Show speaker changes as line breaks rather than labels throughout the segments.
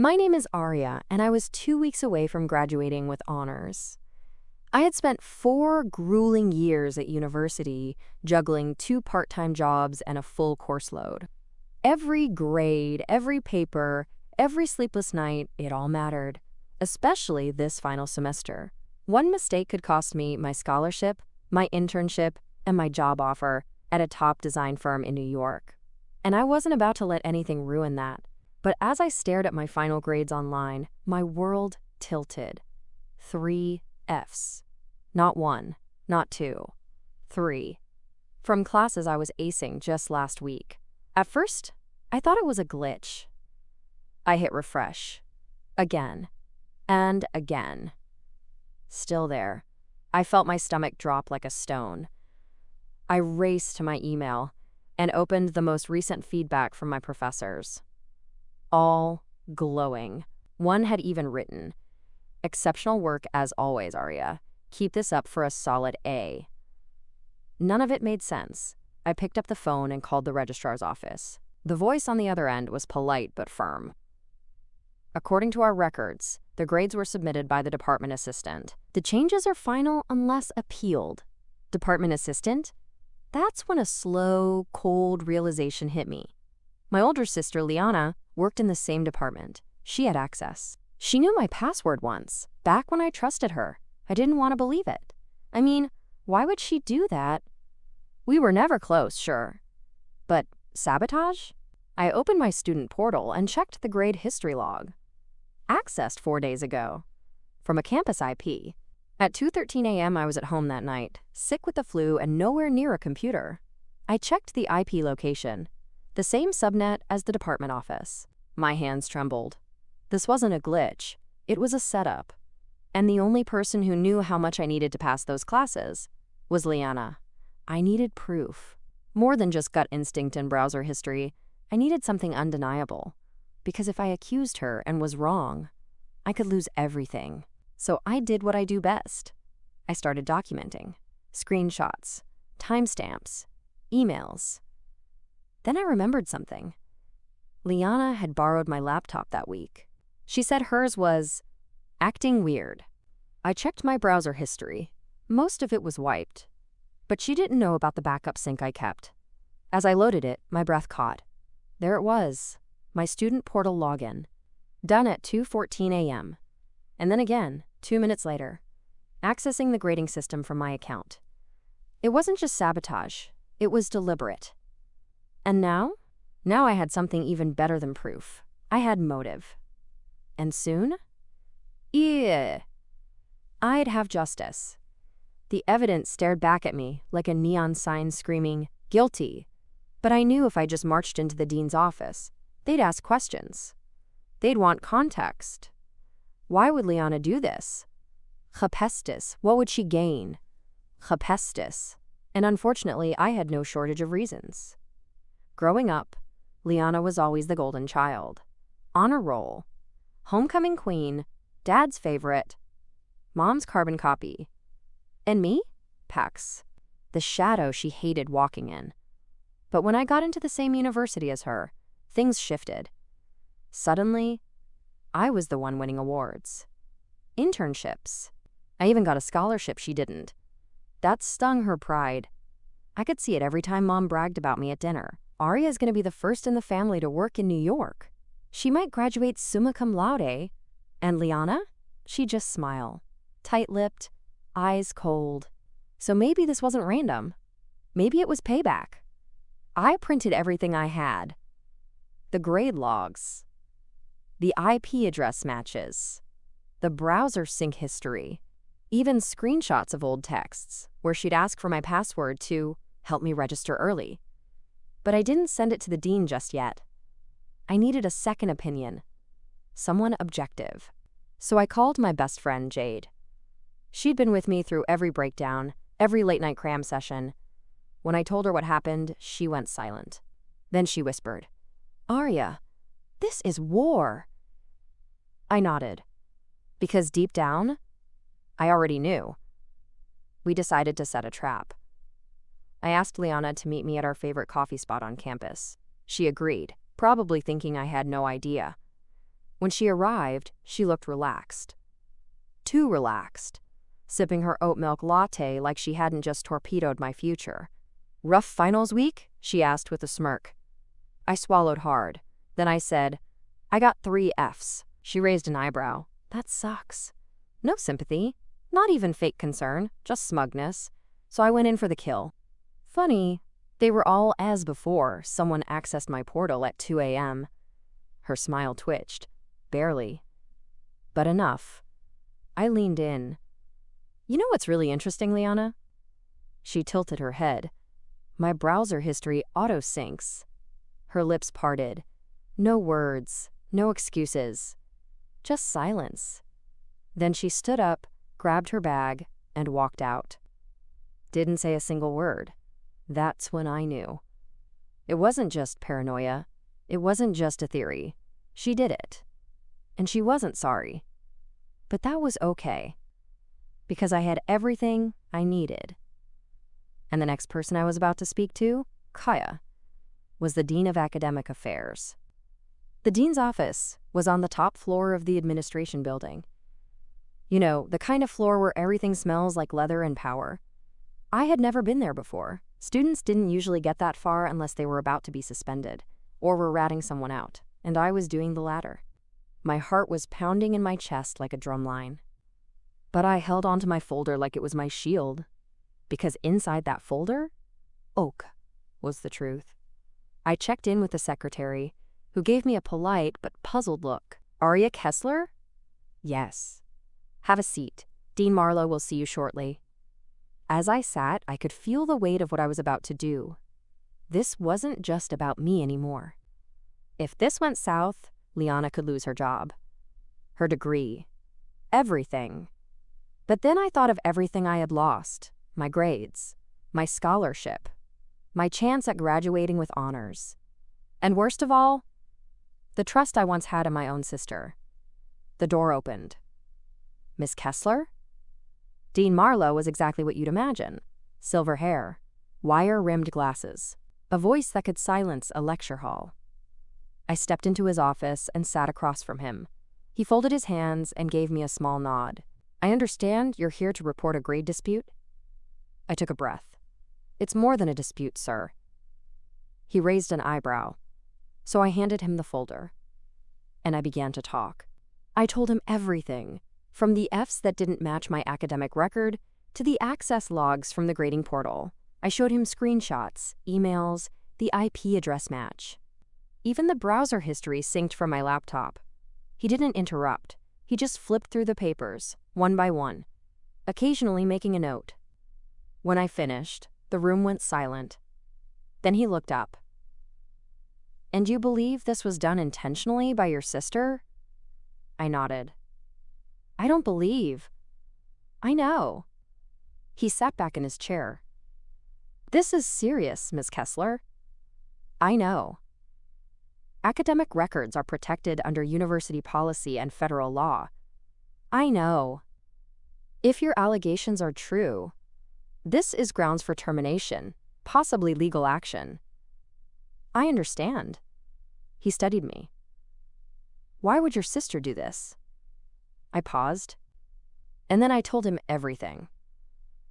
My name is Arya, and I was 2 weeks away from graduating with honors. I had spent 4 grueling years at university, juggling 2 part-time jobs and a full course load. Every grade, every paper, every sleepless night, it all mattered, especially this final semester. One mistake could cost me my scholarship, my internship, and my job offer at a top design firm in New York. And I wasn't about to let anything ruin that. But as I stared at my final grades online, my world tilted. 3 Fs. Not 1, not 2, 3. From classes I was acing just last week. At first, I thought it was a glitch. I hit refresh. Again. And again. Still there. I felt my stomach drop like a stone. I raced to my email and opened the most recent feedback from my professors. All glowing. One had even written, "Exceptional work as always, Arya. Keep this up for a solid A." None of it made sense. I picked up the phone and called the registrar's office. The voice on the other end was polite but firm. "According to our records, the grades were submitted by the department assistant. The changes are final unless appealed." Department assistant? That's when a slow, cold realization hit me. My older sister, Liana, worked in the same department. She had access. She knew my password once, back when I trusted her. I didn't want to believe it. I mean, why would she do that? We were never close, sure. But sabotage? I opened my student portal and checked the grade history log. Accessed 4 days ago. From a campus IP. At 2:13 a.m. I was at home that night, sick with the flu and nowhere near a computer. I checked the IP location. The same subnet as the department office. My hands trembled. This wasn't a glitch. It was a setup. And the only person who knew how much I needed to pass those classes was Liana. I needed proof. More than just gut instinct and browser history, I needed something undeniable. Because if I accused her and was wrong, I could lose everything. So I did what I do best. I started documenting. Screenshots, timestamps, emails. Then I remembered something. Liana had borrowed my laptop that week. She said hers was acting weird. I checked my browser history. Most of it was wiped. But she didn't know about the backup sync I kept. As I loaded it, my breath caught. There it was, my student portal login. Done at 2:14 a.m. And then again, 2 minutes later, accessing the grading system from my account. It wasn't just sabotage, it was deliberate. And now? Now I had something even better than proof. I had motive. And soon? Yeah. I'd have justice. The evidence stared back at me like a neon sign screaming, "Guilty." But I knew if I just marched into the dean's office, they'd ask questions. They'd want context. Why would Liana do this? Chapestis, what would she gain? Chapestis. And unfortunately, I had no shortage of reasons. Growing up, Liana was always the golden child. Honor roll. Homecoming queen. Dad's favorite. Mom's carbon copy. And me? Pax. The shadow she hated walking in. But when I got into the same university as her, things shifted. Suddenly, I was the one winning awards. Internships. I even got a scholarship she didn't. That stung her pride. I could see it every time Mom bragged about me at dinner. Arya is going to be the first in the family to work in New York. She might graduate summa cum laude. And Liana? She'd just smile. Tight-lipped, eyes cold. So maybe this wasn't random. Maybe it was payback. I printed everything I had. The grade logs. The IP address matches. The browser sync history. Even screenshots of old texts where she'd ask for my password to help me register early. But I didn't send it to the dean just yet. I needed a second opinion. Someone objective. So I called my best friend, Jade. She'd been with me through every breakdown, every late-night cram session. When I told her what happened, she went silent. Then she whispered, "Arya, this is war." I nodded. Because deep down, I already knew. We decided to set a trap. I asked Liana to meet me at our favorite coffee spot on campus. She agreed, probably thinking I had no idea. When she arrived, she looked relaxed. Too relaxed, sipping her oat milk latte like she hadn't just torpedoed my future. "Rough finals week?" she asked with a smirk. I swallowed hard. Then I said, "I got 3 Fs. She raised an eyebrow. "That sucks." No sympathy, not even fake concern, just smugness. So I went in for the kill. Funny, they were all as before. Someone accessed my portal at 2 a.m. Her smile twitched. Barely. But enough. I leaned in. "You know what's really interesting, Liana?" She tilted her head. My browser history auto-syncs. Her lips parted. No words, no excuses. Just silence. Then she stood up, grabbed her bag, and walked out. Didn't say a single word. That's when I knew. It wasn't just paranoia. It wasn't just a theory. She did it. And she wasn't sorry. But that was okay. Because I had everything I needed. And the next person I was about to speak to, Kaya, was the Dean of Academic Affairs. The dean's office was on the top floor of the administration building. You know, the kind of floor where everything smells like leather and power. I had never been there before. Students didn't usually get that far unless they were about to be suspended, or were ratting someone out, and I was doing the latter. My heart was pounding in my chest like a drumline. But I held onto my folder like it was my shield, because inside that folder, oak was the truth. I checked in with the secretary, who gave me a polite but puzzled look. "Aria Kessler?" "Yes." "Have a seat. Dean Marlowe will see you shortly." As I sat, I could feel the weight of what I was about to do. This wasn't just about me anymore. If this went south, Liana could lose her job, her degree, everything. But then I thought of everything I had lost: my grades, my scholarship, my chance at graduating with honors. And worst of all, the trust I once had in my own sister. The door opened. "Miss Kessler?" Dean Marlowe was exactly what you'd imagine. Silver hair, wire-rimmed glasses, a voice that could silence a lecture hall. I stepped into his office and sat across from him. He folded his hands and gave me a small nod. "I understand you're here to report a grade dispute?" I took a breath. "It's more than a dispute, sir." He raised an eyebrow, so I handed him the folder. And I began to talk. I told him everything, from the Fs that didn't match my academic record to the access logs from the grading portal. I showed him screenshots, emails, the IP address match. Even the browser history synced from my laptop. He didn't interrupt. He just flipped through the papers, one by one, occasionally making a note. When I finished, the room went silent. Then he looked up. "And you believe this was done intentionally by your sister?" I nodded. "I don't believe. I know." He sat back in his chair. "This is serious, Miss Kessler." "I know. Academic records are protected under university policy and federal law." "I know. If your allegations are true, this is grounds for termination, possibly legal action." "I understand." He studied me. "Why would your sister do this?" I paused. And then I told him everything.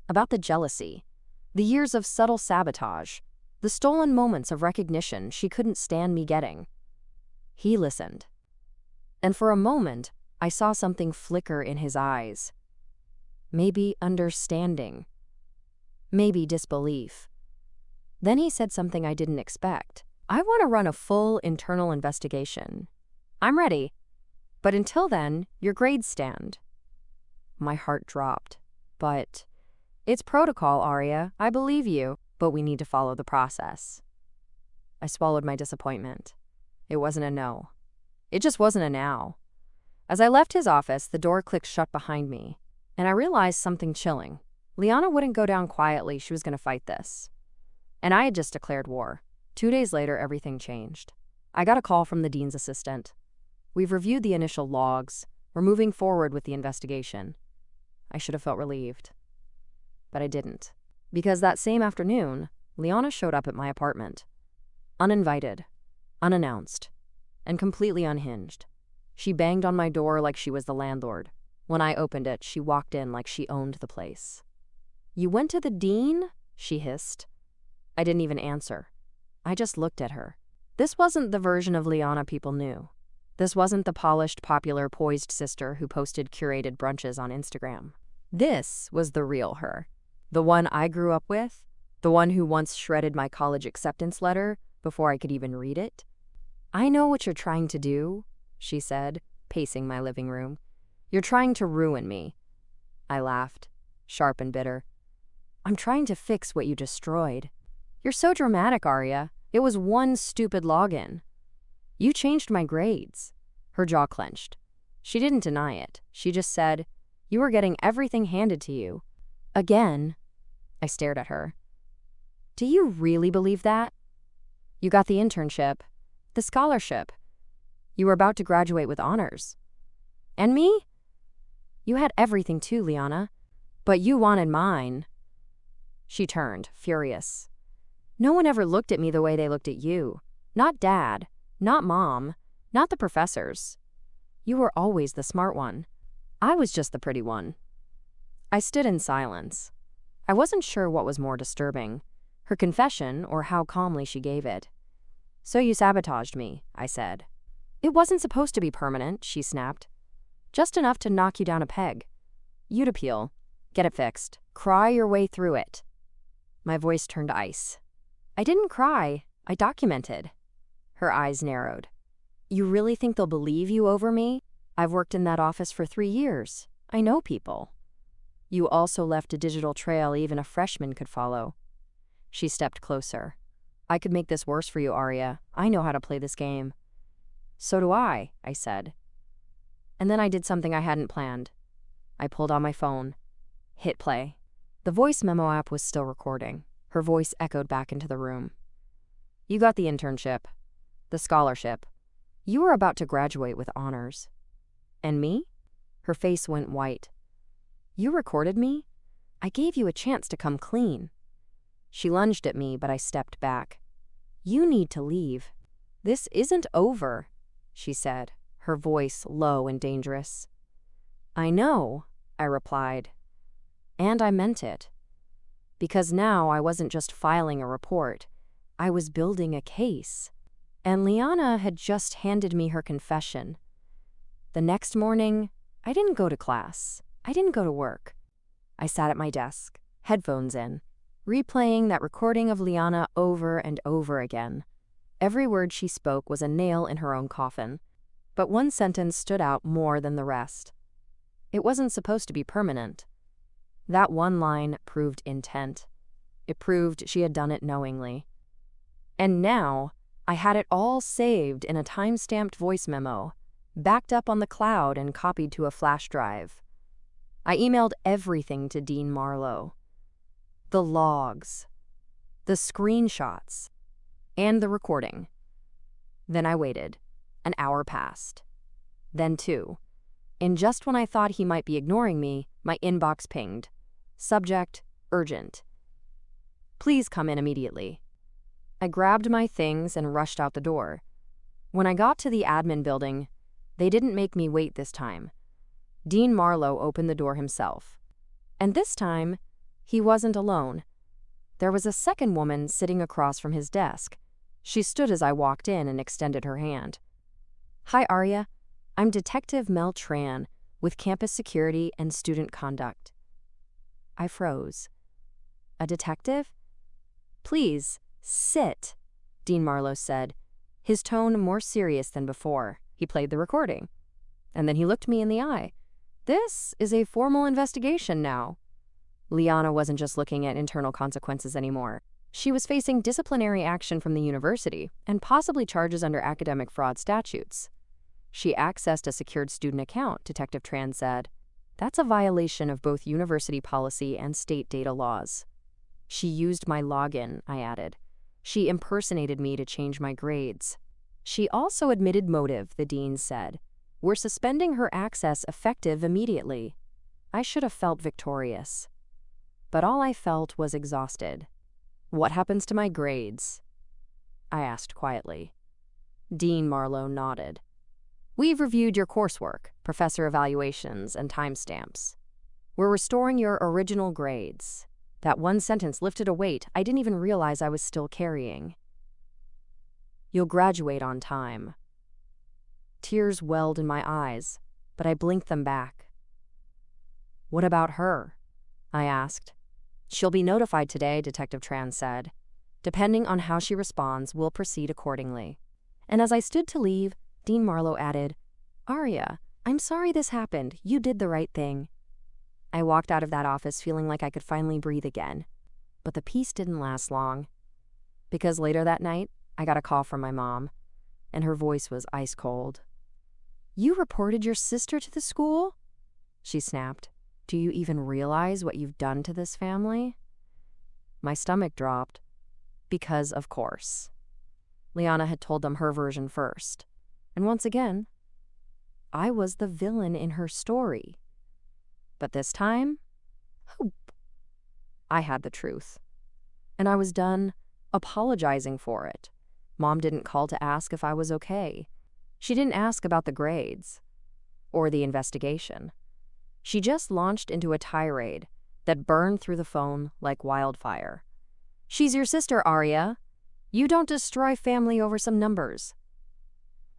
About the jealousy, the years of subtle sabotage, the stolen moments of recognition she couldn't stand me getting. He listened. And for a moment, I saw something flicker in his eyes. Maybe understanding. Maybe disbelief. Then he said something I didn't expect. "I want to run a full internal investigation. I'm ready. But until then, your grades stand." My heart dropped. "But it's protocol, Aria. I believe you, but we need to follow the process." I swallowed my disappointment. It wasn't a no. It just wasn't a now. As I left his office, the door clicked shut behind me, and I realized something chilling. Liana wouldn't go down quietly. She was going to fight this. And I had just declared war. 2 days later, everything changed. I got a call from the dean's assistant. "We've reviewed the initial logs. We're moving forward with the investigation." I should have felt relieved. But I didn't. Because that same afternoon, Liana showed up at my apartment. Uninvited, unannounced, and completely unhinged. She banged on my door like she was the landlord. When I opened it, she walked in like she owned the place. "You went to the dean?" she hissed. I didn't even answer. I just looked at her. This wasn't the version of Liana people knew. This wasn't the polished, popular, poised sister who posted curated brunches on Instagram. This was the real her. The one I grew up with. The one who once shredded my college acceptance letter before I could even read it. "I know what you're trying to do," she said, pacing my living room. "You're trying to ruin me." I laughed, sharp and bitter. "I'm trying to fix what you destroyed." "You're so dramatic, Arya. It was one stupid login." "You changed my grades." Her jaw clenched. She didn't deny it. She just said, "You were getting everything handed to you." "Again." I stared at her. "Do you really believe that? You got the internship, the scholarship. You were about to graduate with honors. And me? You had everything too, Liana. But you wanted mine." She turned, furious. "No one ever looked at me the way they looked at you. Not Dad, not Mom, not the professors. You were always the smart one. I was just the pretty one." I stood in silence. I wasn't sure what was more disturbing, her confession or how calmly she gave it. "So you sabotaged me," I said. "It wasn't supposed to be permanent," she snapped. "Just enough to knock you down a peg. You'd appeal, get it fixed, cry your way through it." My voice turned ice. "I didn't cry, I documented." Her eyes narrowed. "You really think they'll believe you over me? I've worked in that office for 3 years. I know people." "You also left a digital trail even a freshman could follow." She stepped closer. "I could make this worse for you, Arya. I know how to play this game." "So do I said. And then I did something I hadn't planned. I pulled out my phone, hit play. The voice memo app was still recording. Her voice echoed back into the room. "You got the internship, the scholarship. You were about to graduate with honors. And me?" Her face went white. "You recorded me? I gave you a chance to come clean." She lunged at me, but I stepped back. "You need to leave." "This isn't over," she said, her voice low and dangerous. "I know," I replied. And I meant it. Because now I wasn't just filing a report. I was building a case. And Liana had just handed me her confession. The next morning, I didn't go to class. I didn't go to work. I sat at my desk, headphones in, replaying that recording of Liana over and over again. Every word she spoke was a nail in her own coffin. But one sentence stood out more than the rest. It wasn't supposed to be permanent. That one line proved intent. It proved she had done it knowingly. And now, I had it all saved in a time-stamped voice memo, backed up on the cloud and copied to a flash drive. I emailed everything to Dean Marlowe. The logs, the screenshots, and the recording. Then I waited. An hour passed. Then 2. And just when I thought he might be ignoring me, my inbox pinged. Subject, urgent. "Please come in immediately." I grabbed my things and rushed out the door. When I got to the admin building, they didn't make me wait this time. Dean Marlowe opened the door himself. And this time, he wasn't alone. There was a second woman sitting across from his desk. She stood as I walked in and extended her hand. "Hi, Arya. I'm Detective Mel Tran with Campus Security and Student Conduct." I froze. "A detective?" "Please, sit," Dean Marlowe said, his tone more serious than before. He played the recording. And then he looked me in the eye. "This is a formal investigation now." Liana wasn't just looking at internal consequences anymore. She was facing disciplinary action from the university and possibly charges under academic fraud statutes. She accessed a secured student account, Detective Tran said. That's a violation of both university policy and state data laws. She used my login, I added. She impersonated me to change my grades. She also admitted motive, the dean said. We're suspending her access effective immediately. I should have felt victorious. But all I felt was exhausted. "What happens to my grades?" I asked quietly. Dean Marlowe nodded. We've reviewed your coursework, professor evaluations, and timestamps. We're restoring your original grades. That one sentence lifted a weight I didn't even realize I was still carrying. You'll graduate on time. Tears welled in my eyes, but I blinked them back. What about her? I asked. She'll be notified today, Detective Tran said. Depending on how she responds, we'll proceed accordingly. And as I stood to leave, Dean Marlowe added, Aria, I'm sorry this happened. You did the right thing. I walked out of that office feeling like I could finally breathe again. But the peace didn't last long. Because later that night, I got a call from my mom, and her voice was ice cold. You reported your sister to the school? She snapped. Do you even realize what you've done to this family? My stomach dropped. Because, of course. Liana had told them her version first. And once again, I was the villain in her story. But this time, I had the truth. And I was done apologizing for it. Mom didn't call to ask if I was okay. She didn't ask about the grades or the investigation. She just launched into a tirade that burned through the phone like wildfire. She's your sister, Aria. You don't destroy family over some numbers.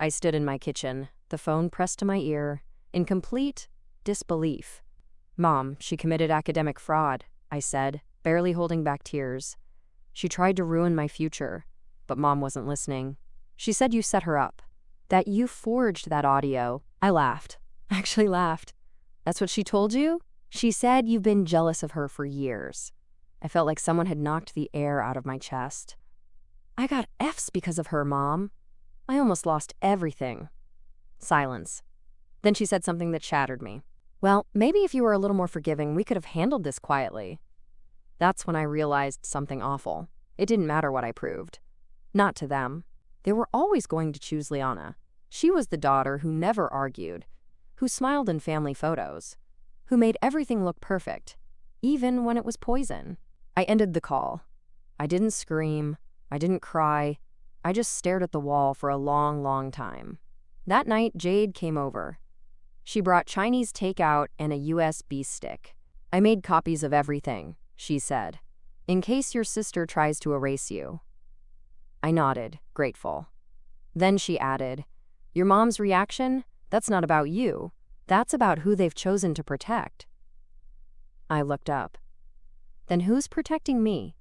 I stood in my kitchen, the phone pressed to my ear, in complete disbelief. Mom, she committed academic fraud, I said, barely holding back tears. She tried to ruin my future, but Mom wasn't listening. She said you set her up, that you forged that audio. I laughed. I actually laughed. That's what she told you? She said you've been jealous of her for years. I felt like someone had knocked the air out of my chest. I got Fs because of her, Mom. I almost lost everything. Silence. Then she said something that shattered me. Well, maybe if you were a little more forgiving, we could have handled this quietly. That's when I realized something awful. It didn't matter what I proved. Not to them. They were always going to choose Liana. She was the daughter who never argued, who smiled in family photos, who made everything look perfect, even when it was poison. I ended the call. I didn't scream. I didn't cry. I just stared at the wall for a long, long time. That night, Jade came over. She brought Chinese takeout and a USB stick. I made copies of everything, she said, in case your sister tries to erase you. I nodded, grateful. Then she added, your mom's reaction? That's not about you. That's about who they've chosen to protect. I looked up. Then who's protecting me?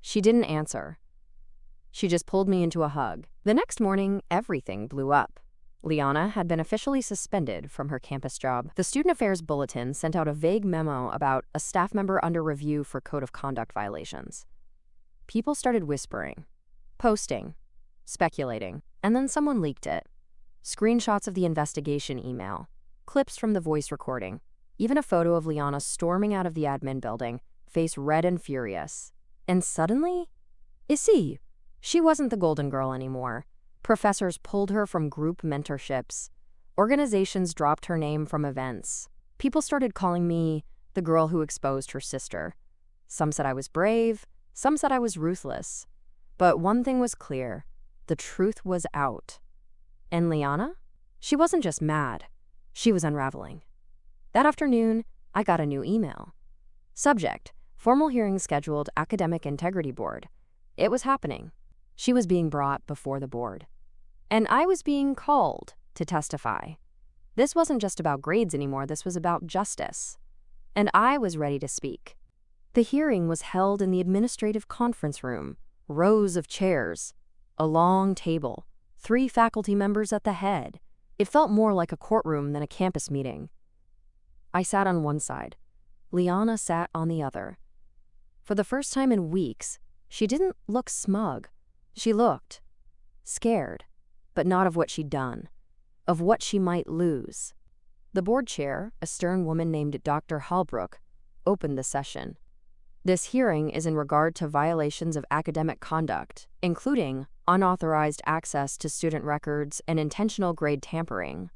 She didn't answer. She just pulled me into a hug. The next morning, everything blew up. Liana had been officially suspended from her campus job. The Student Affairs Bulletin sent out a vague memo about a staff member under review for code of conduct violations. People started whispering, posting, speculating, and then someone leaked it. Screenshots of the investigation email, clips from the voice recording, even a photo of Liana storming out of the admin building, face red and furious. And suddenly, Issy, she wasn't the golden girl anymore. Professors pulled her from group mentorships. Organizations dropped her name from events. People started calling me the girl who exposed her sister. Some said I was brave, some said I was ruthless. But one thing was clear, the truth was out. And Liana? She wasn't just mad, she was unraveling. That afternoon, I got a new email. Subject, formal hearing scheduled, Academic Integrity Board. It was happening. She was being brought before the board. And I was being called to testify. This wasn't just about grades anymore, this was about justice. And I was ready to speak. The hearing was held in the administrative conference room, rows of chairs, a long table, 3 faculty members at the head. It felt more like a courtroom than a campus meeting. I sat on one side. Liana sat on the other. For the first time in weeks, she didn't look smug. She looked scared, but not of what she'd done, of what she might lose. The board chair, a stern woman named Dr. Halbrook, opened the session. This hearing is in regard to violations of academic conduct, including unauthorized access to student records and intentional grade tampering.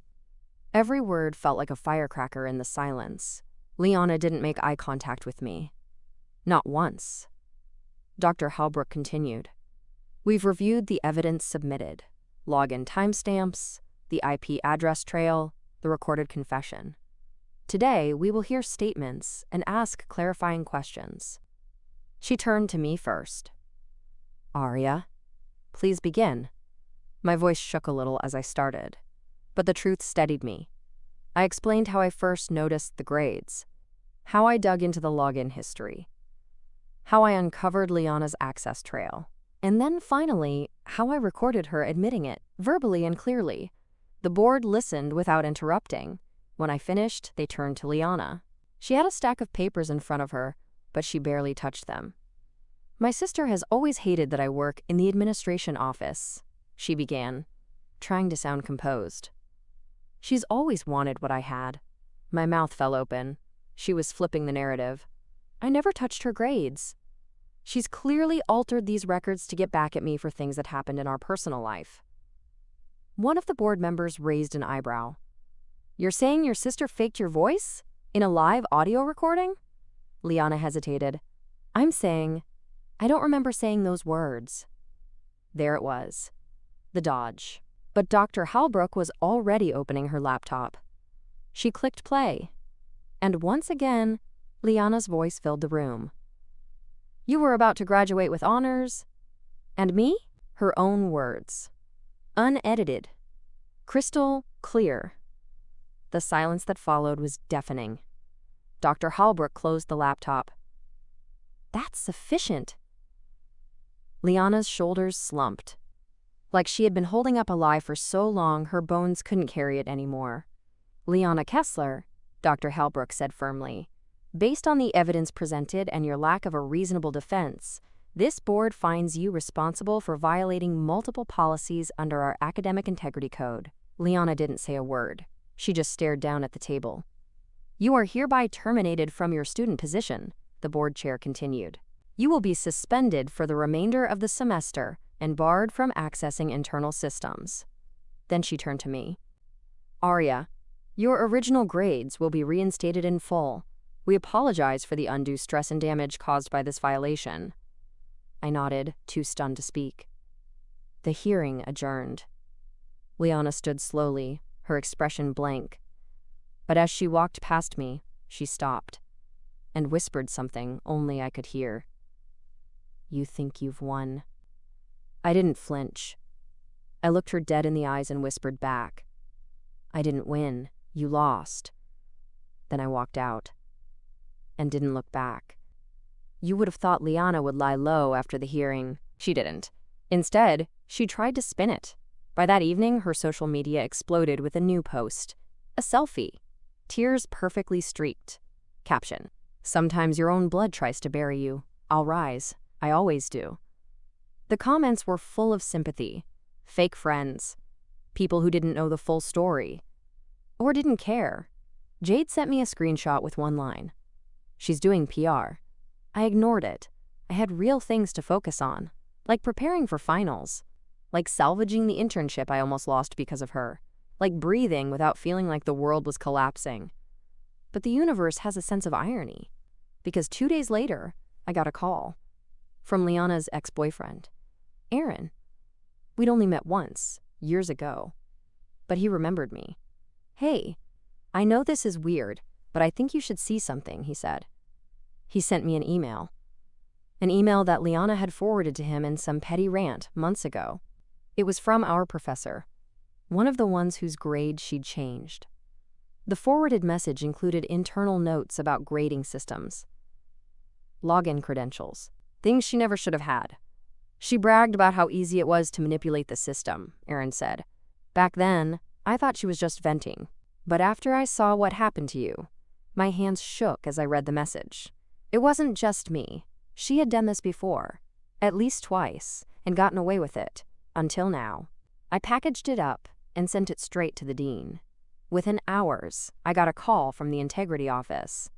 Every word felt like a firecracker in the silence. Liana didn't make eye contact with me. Not once. Dr. Halbrook continued. We've reviewed the evidence submitted. Login timestamps, the IP address trail, the recorded confession. Today, we will hear statements and ask clarifying questions. She turned to me first. Aria, please begin. My voice shook a little as I started, but the truth steadied me. I explained how I first noticed the grades, how I dug into the login history, how I uncovered Liana's access trail, and then finally, how I recorded her admitting it, verbally and clearly. The board listened without interrupting. When I finished, they turned to Liana. She had a stack of papers in front of her, but she barely touched them. My sister has always hated that I work in the administration office, she began, trying to sound composed. She's always wanted what I had. My mouth fell open. She was flipping the narrative. I never touched her grades. She's clearly altered these records to get back at me for things that happened in our personal life. One of the board members raised an eyebrow. You're saying your sister faked your voice? In a live audio recording? Liana hesitated. I'm saying, I don't remember saying those words. There it was. The dodge. But Dr. Halbrook was already opening her laptop. She clicked play. And once again, Liana's voice filled the room. You were about to graduate with honors. And me? Her own words. Unedited. Crystal clear. The silence that followed was deafening. Dr. Halbrook closed the laptop. That's sufficient. Liana's shoulders slumped. Like she had been holding up a lie for so long, her bones couldn't carry it anymore. Liana Kessler, Dr. Halbrook said firmly, based on the evidence presented and your lack of a reasonable defense, this board finds you responsible for violating multiple policies under our Academic Integrity Code. Liana didn't say a word. She just stared down at the table. You are hereby terminated from your student position, the board chair continued. You will be suspended for the remainder of the semester and barred from accessing internal systems. Then she turned to me. Aria, your original grades will be reinstated in full. We apologize for the undue stress and damage caused by this violation. I nodded, too stunned to speak. The hearing adjourned. Liana stood slowly, her expression blank. But as she walked past me, she stopped and whispered something only I could hear. You think you've won. I didn't flinch. I looked her dead in the eyes and whispered back. I didn't win. You lost. Then I walked out and didn't look back. You would have thought Liana would lie low after the hearing. She didn't. Instead, she tried to spin it. By that evening, her social media exploded with a new post. A selfie. Tears perfectly streaked. Caption. Sometimes your own blood tries to bury you. I'll rise. I always do. The comments were full of sympathy. Fake friends. People who didn't know the full story. Or didn't care. Jade sent me a screenshot with one line. She's doing PR. I ignored it. I had real things to focus on, like preparing for finals, like salvaging the internship I almost lost because of her, like breathing without feeling like the world was collapsing. But the universe has a sense of irony, because 2 days later, I got a call from Liana's ex-boyfriend, Aaron. We'd only met once, years ago, but he remembered me. Hey, I know this is weird, but I think you should see something, he said. He sent me an email that Liana had forwarded to him in some petty rant months ago. It was from our professor, one of the ones whose grade she'd changed. The forwarded message included internal notes about grading systems, login credentials, things she never should have had. She bragged about how easy it was to manipulate the system, Aaron said. Back then, I thought she was just venting. But after I saw what happened to you, my hands shook as I read the message. It wasn't just me. She had done this before, at least twice, and gotten away with it, until now. I packaged it up and sent it straight to the dean. Within hours, I got a call from the integrity office.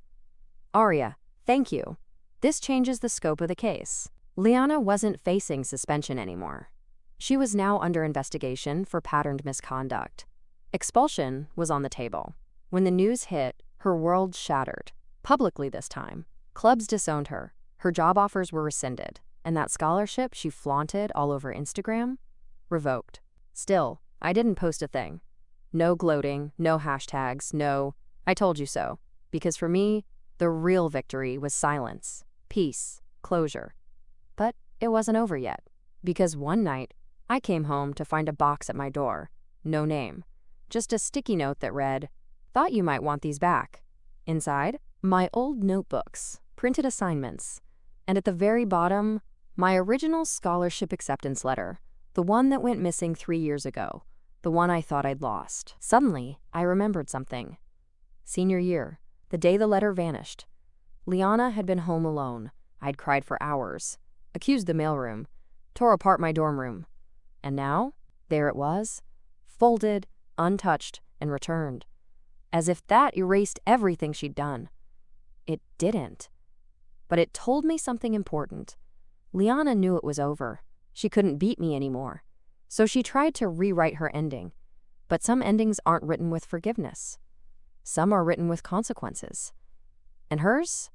Aria, thank you. This changes the scope of the case. Liana wasn't facing suspension anymore. She was now under investigation for patterned misconduct. Expulsion was on the table. When the news hit, her world shattered. Publicly this time. Clubs disowned her. Her job offers were rescinded. And that scholarship she flaunted all over Instagram? Revoked. Still, I didn't post a thing. No gloating, no hashtags, no, I told you so. Because for me, the real victory was silence, peace, closure. But it wasn't over yet. Because one night, I came home to find a box at my door. No name. Just a sticky note that read, "Thought you might want these back." Inside, my old notebooks, printed assignments, and at the very bottom, my original scholarship acceptance letter, the one that went missing 3 years ago, the one I thought I'd lost. Suddenly, I remembered something. Senior year, the day the letter vanished. Liana had been home alone. I'd cried for hours, accused the mailroom, tore apart my dorm room. And now, there it was, folded, untouched, and returned. As if that erased everything she'd done. It didn't. But it told me something important. Liana knew it was over. She couldn't beat me anymore. So she tried to rewrite her ending. But some endings aren't written with forgiveness. Some are written with consequences. And hers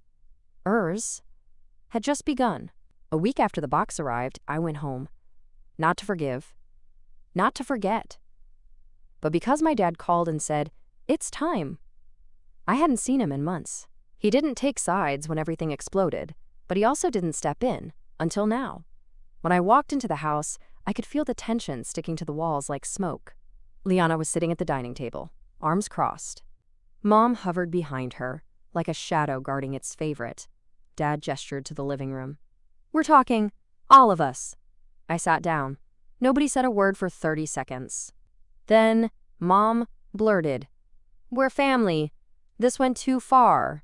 had just begun. A week after the box arrived, I went home. Not to forgive. Not to forget. But because my dad called and said, "It's time." I hadn't seen him in months. He didn't take sides when everything exploded, but he also didn't step in, until now. When I walked into the house, I could feel the tension sticking to the walls like smoke. Liana was sitting at the dining table, arms crossed. Mom hovered behind her, like a shadow guarding its favorite. Dad gestured to the living room. "We're talking, all of us." I sat down. Nobody said a word for 30 seconds. Then, Mom blurted, "We're family. This went too far."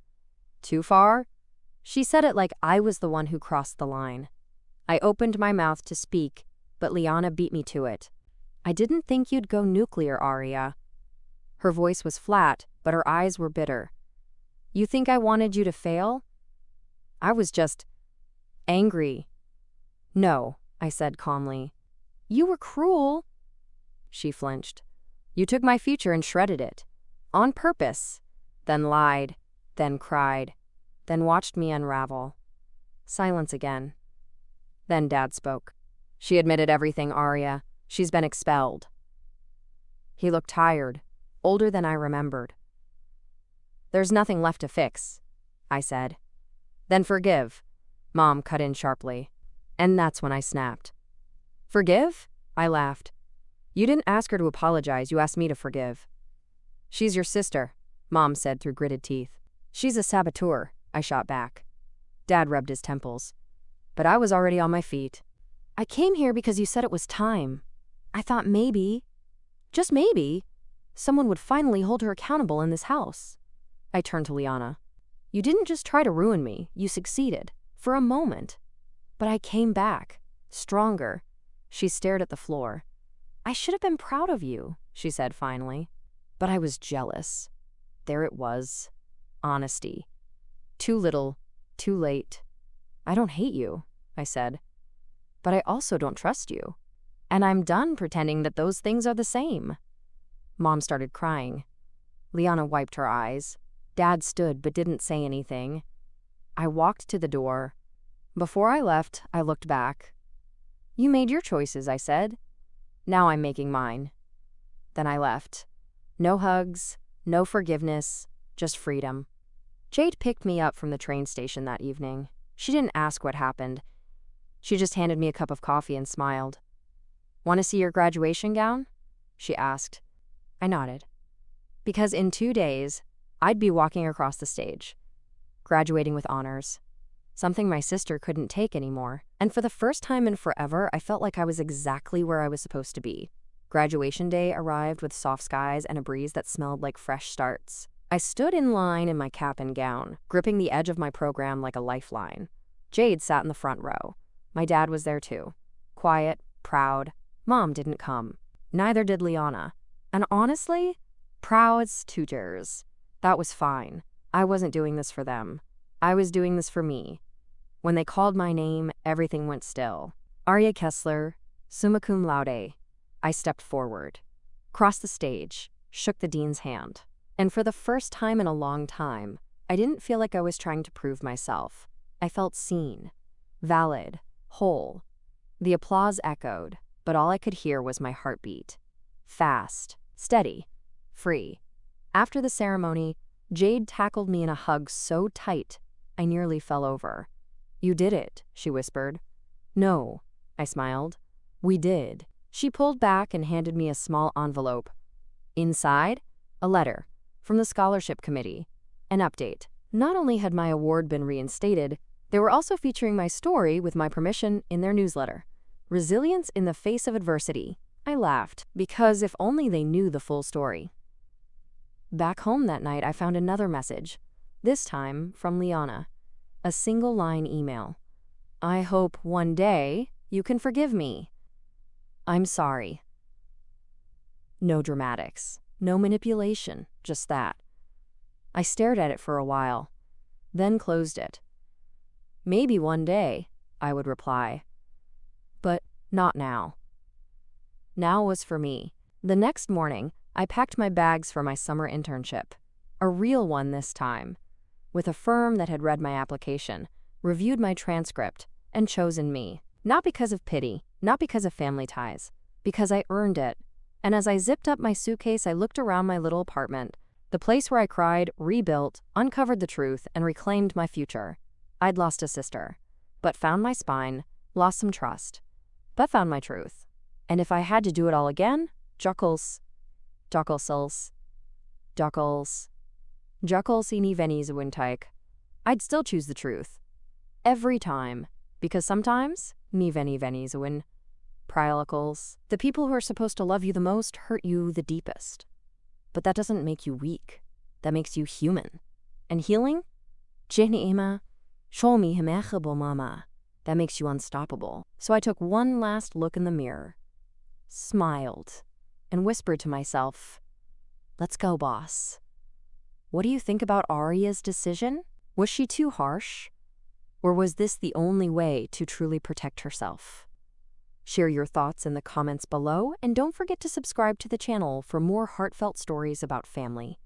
Too far? She said it like I was the one who crossed the line. I opened my mouth to speak, but Liana beat me to it. "I didn't think you'd go nuclear, Aria." Her voice was flat, but her eyes were bitter. "You think I wanted you to fail?" I was just angry. "No," I said calmly. "You were cruel." She flinched. "You took my future and shredded it. On purpose. Then lied. Then cried. Then watched me unravel." Silence again. Then Dad spoke. "She admitted everything, Aria. She's been expelled." He looked tired, older than I remembered. "There's nothing left to fix," I said. "Then forgive," Mom cut in sharply. And that's when I snapped. "Forgive?" I laughed. "You didn't ask her to apologize, you asked me to forgive." "She's your sister," Mom said through gritted teeth. "She's a saboteur," I shot back. Dad rubbed his temples. But I was already on my feet. "I came here because you said it was time. I thought maybe, just maybe, someone would finally hold her accountable in this house." I turned to Liana. "You didn't just try to ruin me, you succeeded. For a moment. But I came back, stronger." She stared at the floor. "I should have been proud of you," she said finally. But I was jealous. There it was. Honesty. Too little, too late. "I don't hate you," I said. "But I also don't trust you. And I'm done pretending that those things are the same." Mom started crying. Liana wiped her eyes. Dad stood but didn't say anything. I walked to the door. Before I left, I looked back. "You made your choices," I said. "Now I'm making mine." Then I left. No hugs, no forgiveness, just freedom. Jade picked me up from the train station that evening. She didn't ask what happened. She just handed me a cup of coffee and smiled. "Want to see your graduation gown?" she asked. I nodded. Because in 2 days, I'd be walking across the stage, graduating with honors. Something my sister couldn't take anymore. And for the first time in forever, I felt like I was exactly where I was supposed to be. Graduation day arrived with soft skies and a breeze that smelled like fresh starts. I stood in line in my cap and gown, gripping the edge of my program like a lifeline. Jade sat in the front row. My dad was there too. Quiet, proud. Mom didn't come. Neither did Liana. And honestly, proud's tutors. That was fine. I wasn't doing this for them. I was doing this for me. When they called my name, everything went still. Arya Kessler, summa cum laude. I stepped forward, crossed the stage, shook the dean's hand. And for the first time in a long time, I didn't feel like I was trying to prove myself. I felt seen, valid, whole. The applause echoed, but all I could hear was my heartbeat. Fast, steady, free. After the ceremony, Jade tackled me in a hug so tight, I nearly fell over. "You did it," she whispered. "No," I smiled. "We did." She pulled back and handed me a small envelope. Inside, a letter from the scholarship committee. An update. Not only had my award been reinstated, they were also featuring my story with my permission in their newsletter. Resilience in the face of adversity. I laughed, because if only they knew the full story. Back home that night, I found another message, this time from Liana. A single-line email. "I hope one day you can forgive me. I'm sorry." No dramatics, no manipulation, just that. I stared at it for a while, then closed it. "Maybe one day," I would reply. But not now. Now was for me. The next morning, I packed my bags for my summer internship. A real one this time, with a firm that had read my application, reviewed my transcript, and chosen me. Not because of pity, not because of family ties, because I earned it. And as I zipped up my suitcase, I looked around my little apartment, the place where I cried, rebuilt, uncovered the truth, and reclaimed my future. I'd lost a sister, but found my spine, lost some trust, but found my truth. And if I had to do it all again, Juckles ini venizawinteik, I'd still choose the truth. Every time. Because sometimes, ni venizawin, prialicles, the people who are supposed to love you the most hurt you the deepest. But that doesn't make you weak. That makes you human. And healing? Jeni ema, show me himechable mama. That makes you unstoppable. So I took one last look in the mirror, smiled, and whispered to myself, "Let's go, boss." What do you think about Arya's decision? Was she too harsh? Or was this the only way to truly protect herself? Share your thoughts in the comments below, and don't forget to subscribe to the channel for more heartfelt stories about family.